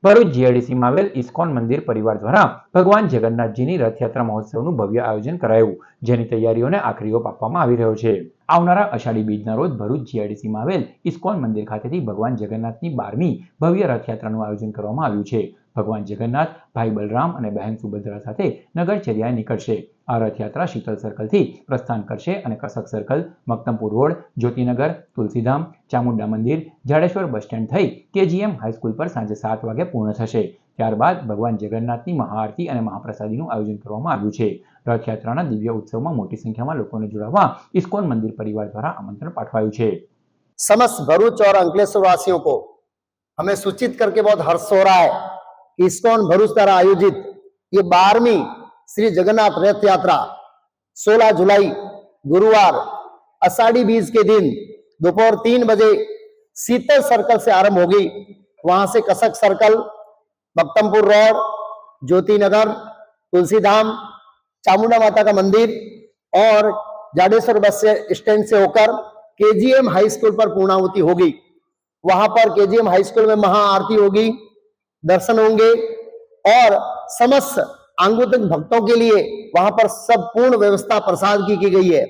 ભરૂચ જીઆઈડીસીમાં આવેલ ઇસ્કોન મંદિર પરિવાર દ્વારા ભગવાન જગન્નાથજીની રથયાત્રા મહોત્સવનું ભવ્ય આયોજન કરાયું, જેની તૈયારીઓને આખરી ઓપ આપવામાં આવી રહ્યો છે। આવનારા અષાઢી બીજના રોજ ભરૂચ જીઆઈડીસીમાં આવેલ ઇસ્કોન મંદિર ખાતેથી ભગવાન જગન્નાથની 12મી ભવ્ય રથયાત્રાનું આયોજન કરવામાં આવ્યું છે। ભગવાન જગન્નાથ ભાઈ બલરામ અને બહેન સુભદ્રા સાથે નગરચર્યાએ નીકળશે। આ રથયાત્રા શીતલ સર્કલથી પ્રસ્થાન કરશે અને કસક સર્કલ, મક્તમપુર રોડ, જ્યોતિનગર, તુલસીધામ, ચામુંડા મંદિર, જાડેશ્વર બસ સ્ટેન્ડ થઈ કેજીએમ હાઈસ્કૂલ પર સાંજે 7 વાગે પૂર્ણ થશે। ત્યારબાદ ભગવાન જગન્નાથની મહાઆરતી અને મહાપ્રસાદીનું આયોજન કરવામાં આવ્યું છે। રથયાત્રાના દિવ્ય ઉત્સવમાં મોટી સંખ્યામાં લોકોને જોડાવા ઇસ્કોન મંદિર પરિવાર દ્વારા આમંત્રણ પાઠવાયું છે। समस्त भरूच और अंकलेश्वर वासियों को हमें सूचित करके बहुत हर्ष हो रहा है कि इस्कॉन भरूच द्वारा आयोजित ये 12वीं श्री जगन्नाथ रथ यात्रा 16 जुलाई गुरुवार आषाढ़ी बीज के दिन दोपहर 3 बजे शीतल सर्कल से आरंभ होगी। वहां से कसक सर्कल, मक्तमपुर रोड, ज्योतिनगर, तुलसीधाम, चामुंडा माता का मंदिर और जाडेश्वर बस स्टैंड से होकर केजीएम हाई स्कूल पर पूर्णाहुति होगी। वहां पर केजीएम हाई स्कूल में महाआरती होगी, दर्शन होंगे और समस्त आंगुतिक भक्तों के लिए वहां पर सब पूर्ण व्यवस्था प्रसाद की गई है।